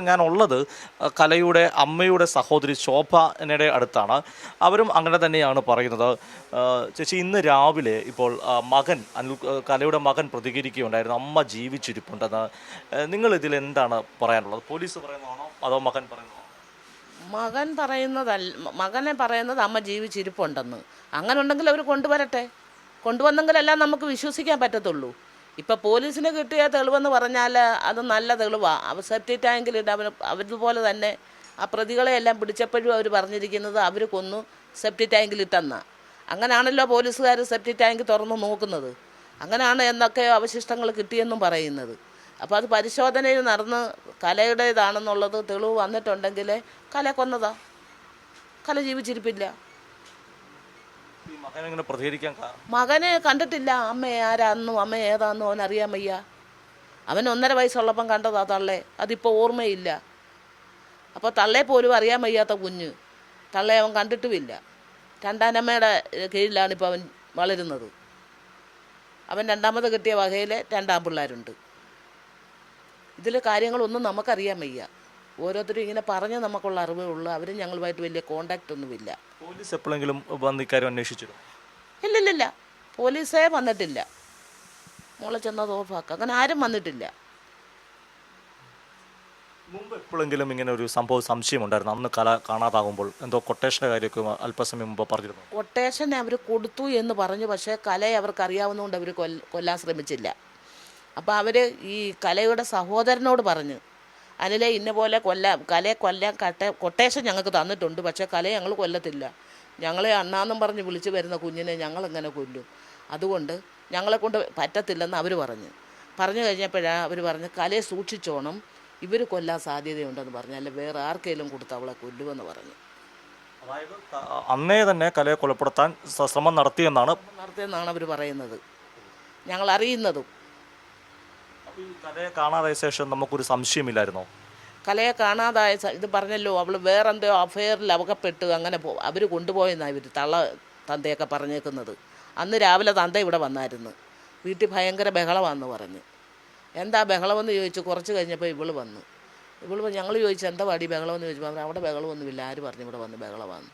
ഞാനുള്ളത് കലയുടെ അമ്മയുടെ സഹോദരി ശോഭനയുടെ അടുത്താണ്. അവരും അങ്ങനെ തന്നെയാണ് പറയുന്നത്. ചേച്ചി, ഇന്ന് രാവിലെ ഇപ്പോൾ കലയുടെ മകൻ പ്രതികരിക്കുകയുണ്ടായിരുന്നു, അമ്മ ജീവിച്ചിരിപ്പുണ്ടെന്ന്. നിങ്ങൾ ഇതിൽ എന്താണ് പറയാനുള്ളത്? പോലീസ് പറയുന്നതാണോ അതോ മകൻ പറയുന്നതാണോ? മകനെ പറയുന്നത് അമ്മ ജീവിച്ചിരിപ്പുണ്ടെന്ന്. അങ്ങനെ ഉണ്ടെങ്കിൽ അവർ കൊണ്ടുവരട്ടെ. കൊണ്ടുവന്നെങ്കിലെല്ലാം നമുക്ക് വിശ്വസിക്കാൻ പറ്റത്തുള്ളൂ. ഇപ്പം പോലീസിന് കിട്ടിയ തെളിവെന്ന് പറഞ്ഞാൽ അത് നല്ല തെളിവാണ്. സെപ്റ്റി ടാങ്കിലിട്ട് അവരുപോലെ തന്നെ ആ പ്രതികളെ എല്ലാം പിടിച്ചപ്പോഴും അവർ പറഞ്ഞിരിക്കുന്നത് അവർ കൊന്നു സെപ്റ്റി ടാങ്കിലിട്ടെന്നാണ്. അങ്ങനെയാണല്ലോ പോലീസുകാർ സെപ്റ്റി ടാങ്ക് തുറന്ന് നോക്കുന്നത്. അങ്ങനെയാണ് എന്തൊക്കെയോ അവശിഷ്ടങ്ങൾ കിട്ടിയെന്നും പറയുന്നത്. അപ്പോൾ അത് പരിശോധനയിൽ നടന്ന് കലയുടേതാണെന്നുള്ളത് തെളിവ് വന്നിട്ടുണ്ടെങ്കിൽ കല കൊന്നതാ. കല ജീവിച്ചിരിപ്പില്ല. മകനെ കണ്ടിട്ടില്ല. അമ്മ ആരാന്നും അമ്മ ഏതാന്നും അവൻ അറിയാൻ വയ്യ. അവൻ 1.5 വയസ്സുള്ളപ്പം കണ്ടതാ തള്ളെ. അതിപ്പോൾ ഓർമ്മയില്ല. അപ്പോൾ തള്ളെ പോലും അറിയാൻ വയ്യാത്ത കുഞ്ഞ്. തള്ളെ അവൻ കണ്ടിട്ടുമില്ല. രണ്ടാനമ്മയുടെ കീഴിലാണിപ്പോൾ അവൻ വളരുന്നത്. അവൻ രണ്ടാമത് കിട്ടിയ വകയിൽ 2 ആൺപിള്ളേരുണ്ട്. ഇതിൽ കാര്യങ്ങളൊന്നും നമുക്കറിയാൻ വയ്യ. ഓരോരുത്തരും ഇങ്ങനെ പറഞ്ഞ് നമുക്കുള്ള അറിവേ ഉള്ളൂ. അവരും ഞങ്ങളുമായിട്ട് വലിയ കോണ്ടാക്റ്റ് ഒന്നുമില്ല. പോലീസ് എപ്പോഴെങ്കിലും വന്ന് ഇക്കാര്യം അന്വേഷിച്ചിരുന്നു? ഇല്ലില്ല, പോലീസേ വന്നിട്ടില്ല. മോളെ ചെന്നത് ഓഫാക്കുക, അങ്ങനെ ആരും വന്നിട്ടില്ല. മുമ്പ് എപ്പോഴെങ്കിലും ഇങ്ങനെ ഒരു സംശയം ഉണ്ടായിരുന്നു? അന്ന് കല കാണാതാകുമ്പോൾ എന്തോ കൊട്ടേഷൻ്റെ കാര്യമൊക്കെ അല്പസമയം മുമ്പ് പറഞ്ഞിരുന്നു. കൊട്ടേഷൻ അവർ കൊടുത്തു എന്ന് പറഞ്ഞു. പക്ഷേ കലയെ അവർക്ക് അറിയാവുന്നതുകൊണ്ട് അവർ കൊല്ലാൻ ശ്രമിച്ചില്ല. അപ്പോൾ അവർ ഈ കലയുടെ സഹോദരനോട് പറഞ്ഞു, അനിലെ ഇന്ന പോലെ കലയെ കൊല്ലാൻ കൊട്ടേഷൻ ഞങ്ങൾക്ക് തന്നിട്ടുണ്ട്. പക്ഷേ കലയെ ഞങ്ങൾ കൊല്ലത്തില്ല. ഞങ്ങളെ അണ്ണാന്നും പറഞ്ഞ് വിളിച്ച് വരുന്ന കുഞ്ഞിനെ ഞങ്ങളെങ്ങനെ കൊല്ലും? അതുകൊണ്ട് ഞങ്ങളെ കൊണ്ട് പറ്റത്തില്ലെന്ന് അവർ പറഞ്ഞു കഴിഞ്ഞപ്പോഴാണ് അവർ പറഞ്ഞ് കലയെ സൂക്ഷിച്ചോണം, ഇവർ കൊല്ലാൻ സാധ്യതയുണ്ടെന്ന് പറഞ്ഞു. അല്ല വേറെ ആർക്കെങ്കിലും കൊടുത്ത് അവളെ കൊല്ലുമെന്ന് പറഞ്ഞു. അതായത് അന്നേ തന്നെ കലയെ കൊലപ്പെടുത്താൻ ശ്രമം നടത്തിയെന്നാണ് അവർ പറയുന്നത്, ഞങ്ങൾ അറിയുന്നതും. കലയെ കാണാതായ ശേഷം നമുക്കൊരു സംശയമില്ലായിരുന്നോ? കലയെ കാണാതായ ഇത് പറഞ്ഞല്ലോ, അവൾ വേറെന്തോ അഫെയറിൽ അകപ്പെട്ട് അങ്ങനെ അവർ കൊണ്ടുപോയെന്നാണ് ഇവർ തന്തയൊക്കെ പറഞ്ഞേക്കുന്നത്. അന്ന് രാവിലെ തന്ത ഇവിടെ വന്നായിരുന്നു. വീട്ടിൽ ഭയങ്കര ബഹളമാണെന്ന് പറഞ്ഞ്. എന്താ ബഹളമെന്ന് ചോദിച്ചു. കുറച്ച് കഴിഞ്ഞപ്പോൾ ഇവൾ വന്നു. ഞങ്ങൾ ചോദിച്ചു എന്താ പാടി ബഹളമെന്ന് ചോദിച്ചപ്പോൾ അവിടെ ബഹളമൊന്നുമില്ല. ആര് പറഞ്ഞു ഇവിടെ വന്ന് ബഹളമാണ്?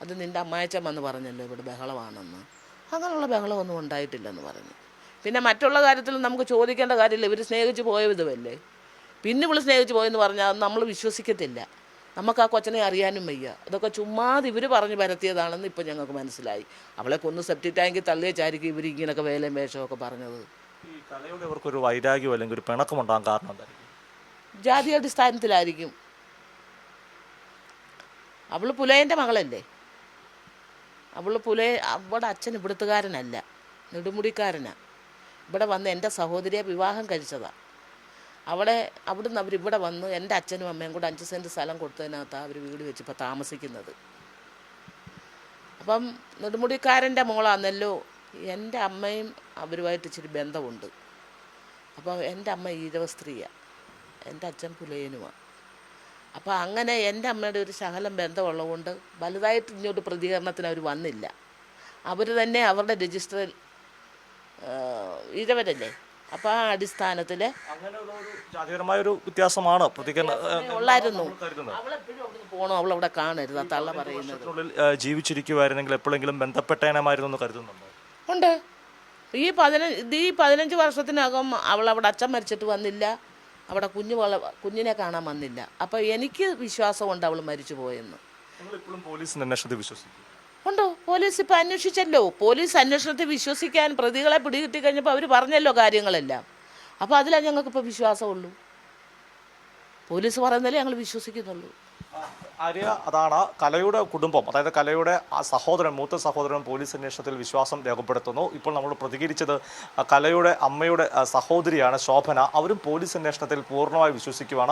അത് നിൻ്റെ അമ്മായച്ചൻ വന്ന് പറഞ്ഞല്ലോ ഇവിടെ ബഹളമാണെന്ന്. അങ്ങനെയുള്ള ബഹളമൊന്നും ഉണ്ടായിട്ടില്ലെന്ന് പറഞ്ഞു. പിന്നെ മറ്റുള്ള കാര്യത്തിൽ നമുക്ക് ചോദിക്കേണ്ട കാര്യമില്ല. ഇവർ സ്നേഹിച്ച് പോയ വിധമല്ലേ. പിന്നെ ഇവൾ സ്നേഹിച്ച് പോയെന്ന് പറഞ്ഞാൽ അത് നമ്മൾ വിശ്വസിക്കത്തില്ല. നമുക്ക് ആ കൊച്ചനെ അറിയാനും വയ്യ. അതൊക്കെ ചുമ്മാതെ ഇവർ പറഞ്ഞ് പരത്തിയതാണെന്ന് ഇപ്പം ഞങ്ങൾക്ക് മനസ്സിലായി. അവളെ കൊന്ന് സെപ്റ്റി ടാങ്കിൽ തള്ളിയേച്ചായിരിക്കും ഇവർ ഇങ്ങനെയൊക്കെ വേലയും വേഷമൊക്കെ പറഞ്ഞത്. ഈ കലയോട് ഇവർക്കൊരു വൈരാഗ്യമോ അല്ലെങ്കിൽ ഒരു പിണക്കമുണ്ടാകാൻ കാരണം എന്തായിരിക്കും? ജാതി അടിസ്ഥാനത്തിലായിരിക്കും. അവൾ പുലയൻ്റെ മകളല്ലേ. അവിടെ അച്ഛൻ ഇവിടുത്തുകാരനല്ല, നെടുമുടിക്കാരനാണ്. ഇവിടെ വന്ന് എൻ്റെ സഹോദരിയെ വിവാഹം കഴിച്ചതാണ്. അവിടുന്ന് അവരിവിടെ വന്ന് എൻ്റെ അച്ഛനും അമ്മയും കൂടെ 5 സെൻറ്റ് സ്ഥലം കൊടുത്തതിനകത്താണ് അവർ വീട് വെച്ച് ഇപ്പോൾ താമസിക്കുന്നത്. അപ്പം നെടുമുടിക്കാരൻ്റെ മോളാണെന്നല്ലോ. എൻ്റെ അമ്മയും അവരുമായിട്ട് ഇച്ചിരി ബന്ധമുണ്ട്. അപ്പോൾ എൻ്റെ അമ്മ ഈഴവ സ്ത്രീയാണ്, എൻ്റെ അച്ഛൻ പുലയനുമാണ്. അപ്പോൾ അങ്ങനെ എൻ്റെ അമ്മയുടെ ഒരു ശകലം ബന്ധമുള്ളതുകൊണ്ട് വലുതായിട്ട് ഇങ്ങോട്ട് പ്രതികരണത്തിന് അവർ വന്നില്ല. അവർ തന്നെ അവരുടെ രജിസ്റ്ററിൽ ഈഴവരല്ലേ. അപ്പോൾ ആ അടിസ്ഥാനത്തിൽ വ്യത്യാസമാണ് ഉള്ളായിരുന്നു. അവളെപ്പോഴും അവിടെ പോകണം, അവളവിടെ കാണരുത്, ആ തള്ള പറയുന്നത്. ജീവിച്ചിരിക്കുമായിരുന്നെങ്കിൽ എപ്പോഴെങ്കിലും ബന്ധപ്പെട്ടേനമായിരുന്നു കരുതുന്നുണ്ടോ? ഉണ്ട്. ഈ 15 വർഷത്തിനകം അവളവിടെ അച്ഛൻ മരിച്ചിട്ട് വന്നില്ല, അവിടെ കുഞ്ഞിനെ കാണാൻ വന്നില്ല. അപ്പോൾ എനിക്ക് വിശ്വാസമുണ്ട് അവൾ മരിച്ചു പോയെന്ന്. ഉണ്ടോ? പോലീസ് ഇപ്പം അന്വേഷിച്ചല്ലോ. പോലീസ് അന്വേഷണത്തിൽ വിശ്വസിക്കാൻ പ്രതികളെ പിടികിട്ടി കഴിഞ്ഞപ്പോൾ അവർ പറഞ്ഞല്ലോ കാര്യങ്ങളെല്ലാം. അപ്പോൾ അതിലാണ് ഞങ്ങൾക്കിപ്പോൾ വിശ്വാസമുള്ളൂ. പോലീസ് പറയുന്നതല്ലേ ഞങ്ങൾ വിശ്വസിക്കുന്നുള്ളൂ. അതാണ് കലയുടെ കുടുംബം, അതായത് കലയുടെ മൂത്ത സഹോദരൻ പോലീസ് അന്വേഷണത്തിൽ വിശ്വാസം രേഖപ്പെടുത്തുന്നു. ഇപ്പോൾ നമ്മൾ പ്രതികരിച്ചത് കലയുടെ അമ്മയുടെ സഹോദരിയാണ് ശോഭന. അവരും പോലീസ് അന്വേഷണത്തിൽ പൂർണ്ണമായി വിശ്വസിക്കുവാണ്.